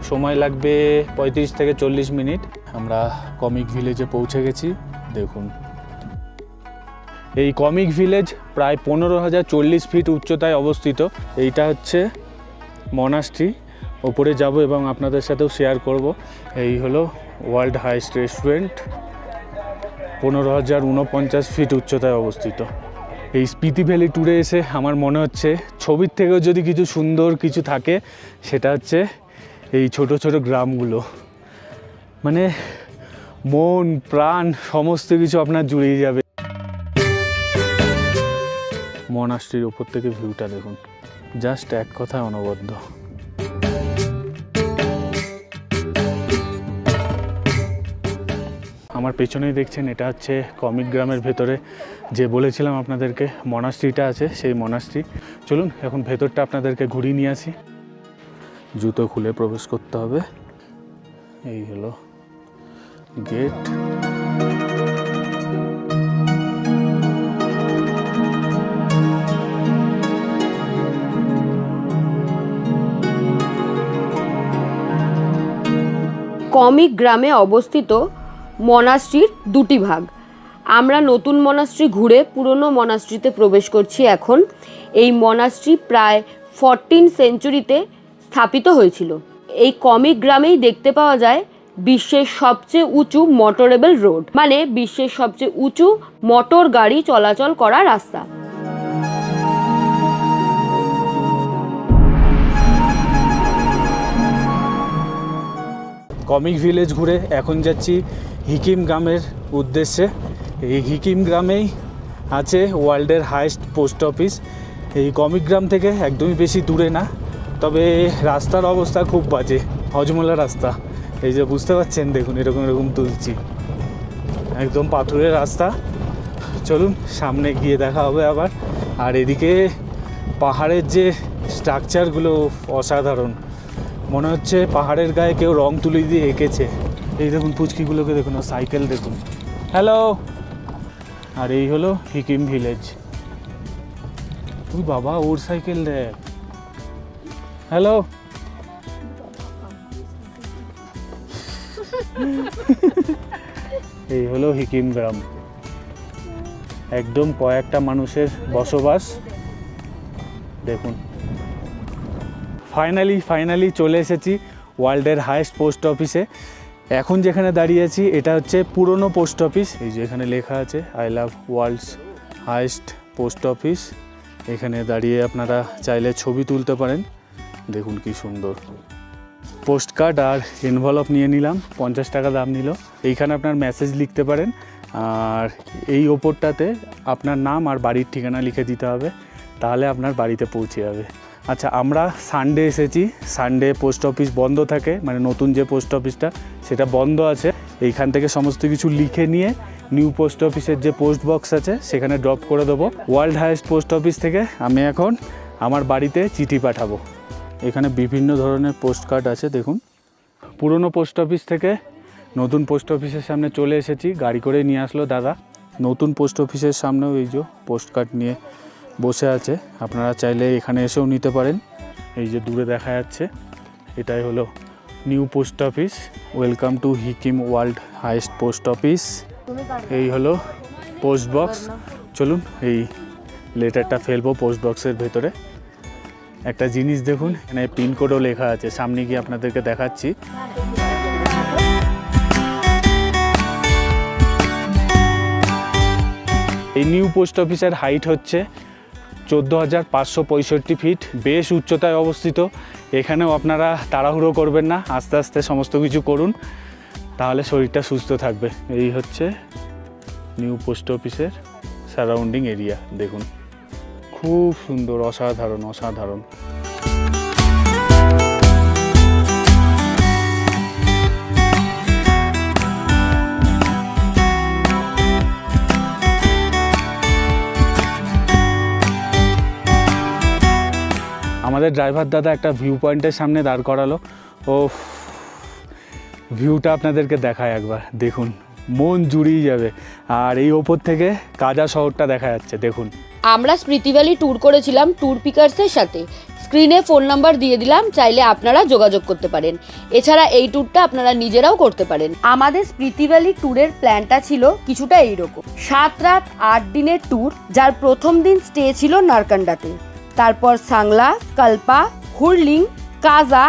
সময় লাগবে 35 থেকে 40 মিনিট। আমরা কমিক ভিলেজে পৌঁছে গেছি। দেখুন এই কমিক ভিলেজ প্রায় 15,040 ফিট উচ্চতায় অবস্থিত। এইটা হচ্ছে মনাস্ট্রি, ওপরে যাব এবং আপনাদের সাথেও শেয়ার করব। এই হলো ওয়ার্ল্ড হাইস্ট রেস্টুরেন্ট, 15,049 ফিট উচ্চতায় অবস্থিত। এই স্পিতি ভ্যালি ট্যুরে এসে আমার মনে হচ্ছে ছবির থেকেও যদি কিছু সুন্দর কিছু থাকে সেটা হচ্ছে এই ছোট ছোট গ্রামগুলো। মানে মন প্রাণ সমস্ত কিছু আপনার জুড়িয়ে যাবে। মনাস্ট্রির ওপর থেকে ভিউটা দেখুন, জাস্ট এক কথায় অনবদ্য। আমার পেছনেই দেখছেন এটা হচ্ছে কমিক গ্রামের ভেতরে যে বলেছিলাম আপনাদেরকে মনাস্ট্রিটা আছে, সেই মনাস্ট্রি। চলুন এখন ভেতরটা আপনাদেরকে ঘুরিয়ে নিয়ে আসি। জুতো খুলে প্রবেশ করতে হবে। এই হলো গেট।
কমিক গ্রামে অবস্থিত মনাস্ট্রির দুটি ভাগ। আমরা নতুন মনাস্ট্রি ঘুরে পুরনো মনাস্ট্রিতে প্রবেশ করছি এখন। এই মনাস্ট্রি প্রায় 14 সেঞ্চুরিতে স্থাপিত হয়েছিল। এই কমিক গ্রামেই দেখতে পাওয়া যায় বিশ্বের সবচেয়ে উঁচু মোটরেবল রোড, মানে বিশ্বের সবচেয়ে উঁচু মোটর গাড়ি চলাচল করা রাস্তা।
কমিক ভিলেজ ঘুরে এখন যাচ্ছি হিকিম গ্রামের উদ্দেশ্যে। এই হিকিম গ্রামেই আছে ওয়ার্ল্ডের হাইস্ট পোস্ট অফিস। এই কমিক গ্রাম থেকে একদমই বেশি দূরে না, তবে রাস্তার অবস্থা খুব বাজে, হজমোলা রাস্তা। এই যে বুঝতে পারছেন, দেখুন এরকম এরকম তুলছি, একদম পাথুরের রাস্তা। চলুন সামনে গিয়ে দেখা হবে আবার। আর এদিকে পাহাড়ের যে স্ট্রাকচারগুলো অসাধারণ, মনে হচ্ছে পাহাড়ের গায়ে কেউ রং তুলি দিয়ে এঁকেছে। এই দেখুন পুচকিগুলোকে দেখুন, সাইকেল দেখুন। হ্যালো। আর এই হলো হিকিম ভিলেজ। ওই বাবা, ওর সাইকেল দেখ। হ্যালো। এই হলো হিকিম গ্রাম, একদম কয়েকটা মানুষের বসবাস। দেখুন ফাইনালি চলে এসেছি ওয়ার্ল্ডের হাইস্ট পোস্ট অফিসে। এখন যেখানে দাঁড়িয়ে আছি এটা হচ্ছে পুরনো পোস্ট অফিস। এই যে এখানে লেখা আছে I love world's highest post office. এখানে দাঁড়িয়ে আপনারা চাইলে ছবি তুলতে পারেন। দেখুন কি সুন্দর। পোস্ট কার্ড আর এনভেলপ নিয়ে নিলাম, 50 টাকা দাম নিল। এইখানে আপনার মেসেজ লিখতে পারেন, আর এই ওপরটাতে আপনার নাম আর বাড়ির ঠিকানা লিখে দিতে হবে, তাহলে আপনার বাড়িতে পৌঁছে যাবে। আচ্ছা, আমরা সানডে এসেছি, সানডে পোস্ট অফিস বন্ধ থাকে, মানে নতুন যে পোস্ট অফিসটা সেটা বন্ধ আছে। এইখান থেকে সমস্ত কিছু লিখে নিয়ে নিউ পোস্ট অফিসের যে পোস্ট বক্স আছে সেখানে ড্রপ করে দেবো। ওয়ার্ল্ড হাইস্ট পোস্ট অফিস থেকে আমি এখন আমার বাড়িতে চিঠি পাঠাবো। এখানে বিভিন্ন ধরনের পোস্ট কার্ড আছে দেখুন। পুরনো পোস্ট অফিস থেকে নতুন পোস্ট অফিসের সামনে চলে এসেছি, গাড়ি করে নিয়ে আসলো দাদা। নতুন পোস্ট অফিসের সামনেও এই যে পোস্ট কার্ড নিয়ে বসে আছে, আপনারা চাইলে এখানে এসেও নিতে পারেন। এই যে দূরে দেখা যাচ্ছে এটাই হলো new post office. Welcome to Hikkim world highest post office. এই হলো পোস্ট বক্স। চলুন এই লেটারটা ফেলবো পোস্ট বক্সের ভেতরে। একটা জিনিস দেখুন, এখানে পিনকোডও লেখা আছে, সামনে গিয়ে আপনাদেরকে দেখাচ্ছি। এই নিউ পোস্ট অফিসের হাইট হচ্ছে 14,565 ফিট, বেশ উচ্চতায় অবস্থিত। এখানেও আপনারা তাড়াহুড়ো করবেন না, আস্তে আস্তে সমস্ত কিছু করুন, তাহলে শরীরটা সুস্থ থাকবে। এই হচ্ছে নিউ পোস্ট অফিসের সারাউন্ডিং এরিয়া, দেখুন খুব সুন্দর, অসাধারণ অসাধারণ। আমাদের ড্রাইভার দাদা একটা ভিউ পয়েন্টের সামনে দাঁড় করালো। ও ভিউটা আপনাদেরকে দেখায় একবার, দেখুন মন জুড়িয়ে যাবে। আর এই ওপর থেকে কাজা শহরটা দেখা যাচ্ছে, দেখুন।
আমরা স্মৃতি ভ্যালি ট্যুর করেছিলাম ট্যুর পিকার্সের সাথে। স্ক্রিনে ফোন নাম্বার দিয়ে দিলাম, চাইলে আপনারা যোগাযোগ করতে পারেন। এছাড়া এই ট্যুরটা আপনারা নিজেরাও করতে পারেন। আমাদের স্মৃতি ভ্যালি ট্যুরের প্ল্যানটা ছিল কিছুটা এইরকম: 7 রাত 8 দিনের ট্যুর, যার প্রথম দিন স্টে ছিল নারকান্ডাতে, তারপর সাংলা, কালপা, হুরলিং, কাজা,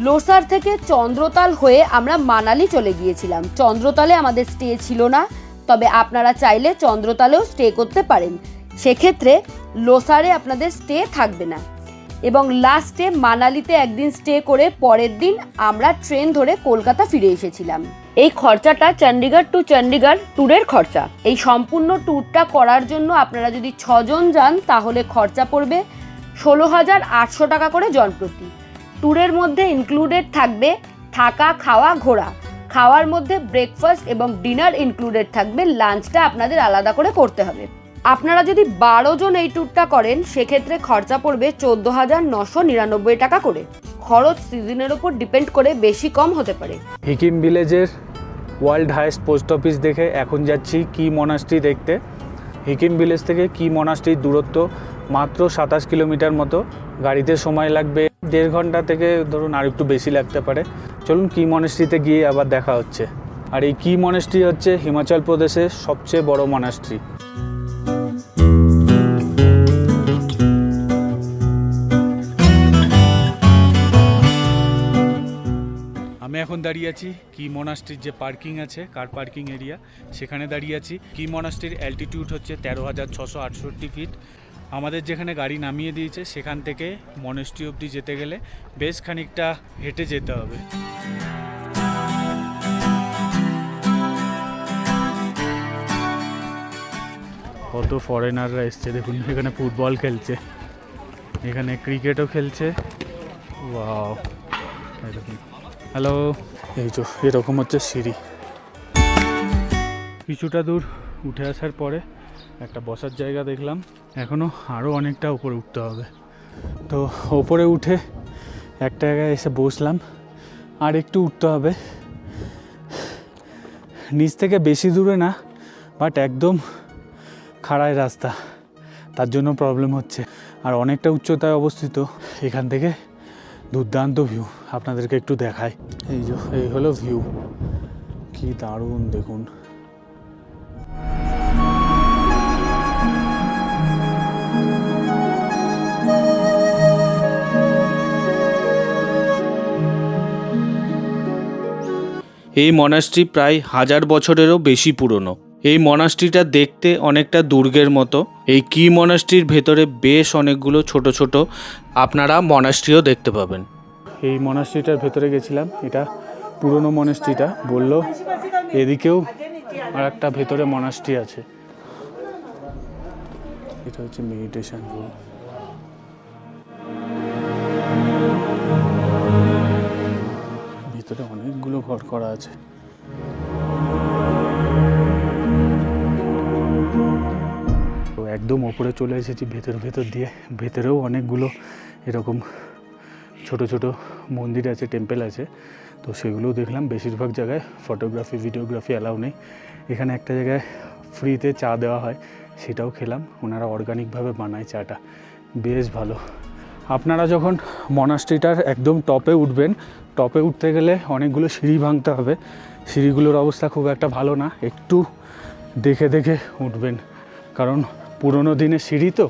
লোসার থেকে চন্দ্রতাল হয়ে আমরা মানালি চলে গিয়েছিলাম। চন্দ্রতালে আমাদের স্টে ছিল না, তবে আপনারা চাইলে চন্দ্রতালেও স্টে করতে পারেন। সেক্ষেত্রে লোসারে আপনাদের স্টে থাকবে না। এবং লাস্টে মানালিতে একদিন স্টে করে পরের দিন আমরা ট্রেন ধরে কলকাতা ফিরে এসেছিলাম। এই খরচাটা চণ্ডীগড় টু চণ্ডীগড় ট্যুরের খরচা। এই সম্পূর্ণ ট্যুরটা করার জন্য আপনারা যদি 6 জন যান তাহলে খরচা পড়বে 16,800 টাকা করে জনপ্রতি। ট্যুরের মধ্যে ইনক্লুডেড থাকবে থাকা, খাওয়া, ঘোরা। খাওয়ার মধ্যে ব্রেকফাস্ট এবং ডিনার ইনক্লুডেড থাকবে, লাঞ্চটা আপনাদের আলাদা করে করতে হবে। আপনারা যদি 12 জন এই ট্যুরটা করেন সেক্ষেত্রে খরচা পড়বে 14,999 টাকা করে। খরচ সিজনের ওপর ডিপেন্ড করে বেশি কম হতে পারে।
হিকিম ভিলেজের ওয়ার্ল্ড হাইস্ট পোস্ট অফিস দেখে এখন যাচ্ছি কি মনাস্ট্রি দেখতে। হিকিম ভিলেজ থেকে কি মনাস্ট্রির দূরত্ব মাত্র 27 কিলোমিটার মতো। গাড়িতে সময় লাগবে 1.5 ঘন্টা থেকে ধরুন আর একটু বেশি লাগতে পারে। চলুন কি মনাস্ট্রিতে গিয়ে আবার দেখা হচ্ছে। আর এই কি মনাস্ট্রি হচ্ছে হিমাচল প্রদেশের সবচেয়ে বড় মনাস্ট্রি। আমি এখন দাঁড়িয়ে আছি কি মনাস্ট্রির যে পার্কিং আছে, কার পার্কিং এরিয়া, সেখানে দাঁড়িয়ে আছি। কি মনাস্ট্রির অ্যালটিটিউড হচ্ছে 13,668 ফিট। আমাদের যেখানে গাড়ি নামিয়ে দিয়েছে সেখান থেকে মনাস্ট্রি অবধি যেতে গেলে বেশ খানিকটা হেঁটে যেতে হবে। কত ফরেনাররা এসছে দেখুন, এখানে ফুটবল খেলছে, এখানে ক্রিকেটও খেলছে। ওয়াও, দেখুন। হ্যালো, এই যে এরকম হচ্ছে সিঁড়ি। কিছুটা দূর উঠে আসার পরে একটা বসার জায়গা দেখলাম। এখনও আরও অনেকটা উপরে উঠতে হবে, তো ওপরে উঠে একটা জায়গায় এসে বসলাম। আর একটু উঠতে হবে, নিচ থেকে বেশি দূরে না, বাট একদম খাড়াই রাস্তা, তার জন্য প্রবলেম হচ্ছে। আর অনেকটা উচ্চতায় অবস্থিত। এখান থেকে দুর্দান্ত ভিউ, আপনাদেরকে একটু দেখায়। এই হলো ভিউ, কি দারুণ দেখুন।
এই মনাস্ট্রি প্রায় 1000 বছরেরও বেশি পুরনো। এই মনাস্ট্রিটা দেখতে অনেকটা দুর্গের মতো। এই কি মনাস্ট্রির ভেতরে বেশ অনেকগুলো ছোট ছোট আপনারা মনাস্ট্রিও দেখতে পাবেন।
এই মনাস্ট্রিটার ভেতরে গেছিলাম, এটা পুরনো মনাস্ট্রিটা। বললো এদিকেও আর একটা ভেতরে মনাস্ট্রি আছে। এটা হচ্ছে মেডিটেশন রুম। ভিতরে অনেকগুলো ঘর করা আছে। তো একদম ওপরে চলে এসেছি ভেতর দিয়ে। ভেতরেও অনেকগুলো এরকম ছোট ছোট মন্দির আছে, টেম্পল আছে। তো সেগুলোও দেখলাম। বেশিরভাগ জায়গায় ফটোগ্রাফি ভিডিওগ্রাফি অ্যালাউ নেই। এখানে একটা জায়গায় ফ্রিতে চা দেওয়া হয়, সেটাও খেলাম। ওনারা অর্গানিকভাবে বানায় চাটা, বেশ ভালো। আপনারা যখন মনাস্ট্রিটার একদম টপে উঠবেন, টপে উঠতে গেলে অনেকগুলো সিঁড়ি ভাঙতে হবে। সিঁড়িগুলোর অবস্থা খুব একটা ভালো না, একটু দেখে দেখে উঠবেন, কারণ পুরোনো দিনের সিঁড়ি তো।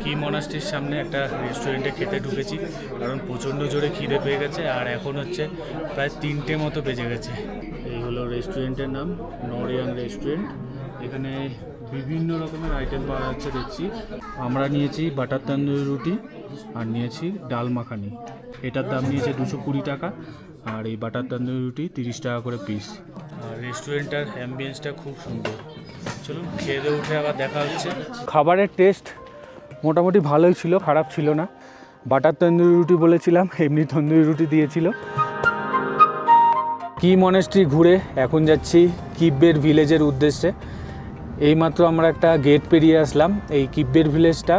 কি মনাস্ট্রির সামনে একটা রেস্টুরেন্টে খেতে ঢুকেছি, কারণ প্রচণ্ড জোরে খিদে পেয়ে গেছে, আর এখন হচ্ছে প্রায় 3টে মতো বেজে গেছে। এই হলো রেস্টুরেন্টের নাম, নরিয়াং রেস্টুরেন্ট। এখানে বিভিন্ন রকমের আইটেম পাওয়া যাচ্ছে দেখছি। আমরা নিয়েছি বাটার তন্দুরি রুটি আর নিয়েছি ডাল মাখানি। এটার দাম নিয়েছে 220 টাকা, আর এই বাটার তন্দুরি রুটি 30 টাকা করে পিস। আর রেস্টুরেন্টটার অ্যাম্বিয়েন্সটা খুব সুন্দর। চলুন খেয়ে দিয়ে উঠে আবার দেখা হচ্ছে।
খাবারের টেস্ট মোটামুটি ভালোই ছিল, খারাপ ছিল না। বাটার তন্দুরি রুটি বলেছিলাম, এমনি তন্দুরি রুটি দিয়েছিল। কি মনাস্ট্রি ঘুরে এখন যাচ্ছি কিব্বের ভিলেজের উদ্দেশ্যে। এইমাত্র আমরা একটা গেট পেরিয়ে আসলাম। এই কিব্বের ভিলেজটা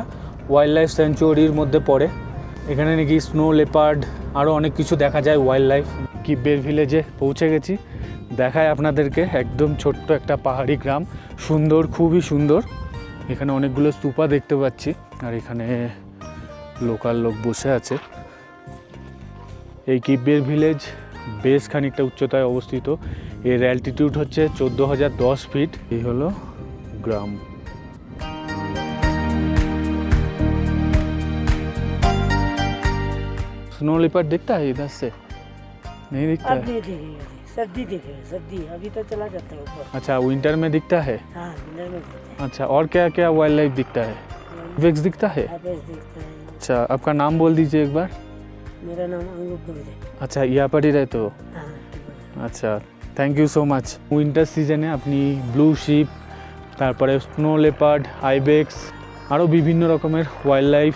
ওয়াইল্ড লাইফ স্যাংচুয়ারির মধ্যে পড়ে। এখানে নাকি স্নো লেপার্ড আরও অনেক কিছু দেখা যায় ওয়াইল্ড লাইফ। কিব্বের ভিলেজে পৌঁছে গেছি, দেখায় আপনাদেরকে। একদম ছোট্ট একটা পাহাড়ি গ্রাম, সুন্দর, খুবই সুন্দর। এখানে অনেকগুলো স্তূপা দেখতে পাচ্ছি, আর এখানে লোকাল লোক বসে আছে। এই কিব্বের ভিলেজ বেশ খানিকটা উচ্চতায় অবস্থিত। এর অ্যালটিটিউড হচ্ছে 14,010 ফিট। এই হলো গ্রাম। स्नो लेपर्ड दिखता है इधर से? नहीं दिखता
अब
है।
नहीं दिखेगा, सर्दी दिखेगा, सर्दी अभी तो चला जाता है ऊपर।
अच्छा, विंटर में दिखता है।
हाँ विंटर में दिखता
अच्छा, और क्या क्या वाइल्ड लाइफ दिखता है? वेक्स दिखता है।
है, आपेस दिखता है।
अच्छा, आपका नाम बोल दीजिए एक बार।
मेरा नाम अनूप दुबे।
अच्छा, यहाँ पर ही रहते हो?
हाँ
আচ্ছা, thank you so much. Winter সিজনে আপনি ব্লু শিপ, তারপরে স্নো লেপার্ড, আইবেক্স, আরও বিভিন্ন রকমের ওয়াইল্ড লাইফ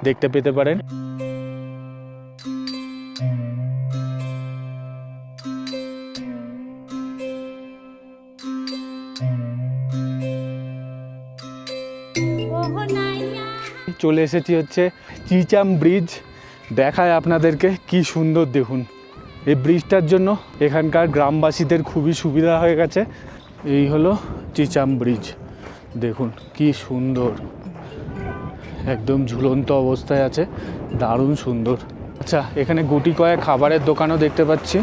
দেখতে পেতে পারেন। চলে এসেছি হচ্ছে চিচাম ব্রিজ। দেখায় আপনাদেরকে, কি সুন্দর দেখুন। এই ব্রিজটার জন্য এখানকার গ্রামবাসীদের খুবই সুবিধা হয়ে গেছে। এই হলো চিচাম ব্রিজ, দেখুন কি সুন্দর, একদম ঝুলন্ত অবস্থায় আছে, দারুণ সুন্দর। আচ্ছা, এখানে গুটি কয়েক খাবারের দোকানও দেখতে পাচ্ছি,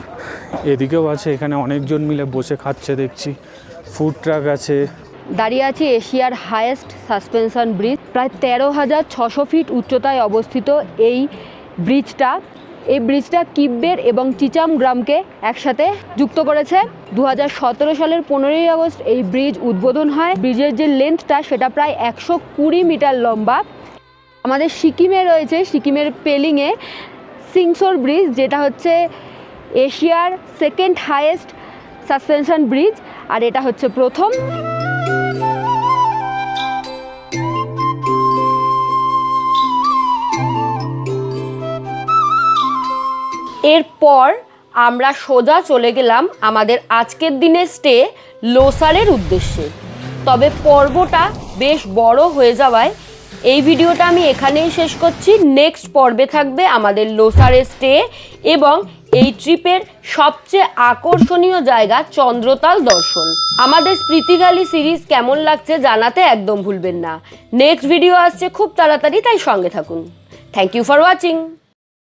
এদিকেও আছে। এখানে অনেকজন মিলে বসে খাচ্ছে দেখছি, ফুড ট্রাক আছে।
দাঁড়িয়ে আছি এশিয়ার হায়েস্ট সাসপেনশন ব্রিজ। প্রায় 13,600 ফিট উচ্চতায় অবস্থিত এই ব্রিজটা। এই ব্রিজটা কিব্বের এবং চিচাম গ্রামকে একসাথে যুক্ত করেছে। 2017 সালের 15ই আগস্ট এই ব্রিজ উদ্বোধন হয়। ব্রিজের যে লেন্থটা সেটা প্রায় 120 মিটার লম্বা। আমাদের সিকিমে রয়েছে, সিকিমের পেলিংয়ে সিংসোর ব্রিজ, যেটা হচ্ছে এশিয়ার সেকেন্ড হায়েস্ট সাসপেনশন ব্রিজ, আর এটা হচ্ছে প্রথম। এরপর আমরা সোজা চলে গেলাম আমাদের আজকের দিনের স্টে লোসারের উদ্দেশ্যে। তবে পর্বটা বেশ বড় হয়ে যাওয়ায় এই ভিডিওটা আমি এখানেই শেষ করছি। নেক্সট পর্বে থাকবে আমাদের লোসারের স্টে এবং এই ট্রিপের সবচেয়ে আকর্ষণীয় জায়গা চন্দ্রতাল দর্শন। আমাদের স্মৃতি ভ্যালি সিরিজ কেমন লাগছে জানাতে একদম ভুলবেন না। নেক্সট ভিডিও আসছে খুব তাড়াতাড়ি, তাই সঙ্গে থাকুন। Thank you for watching.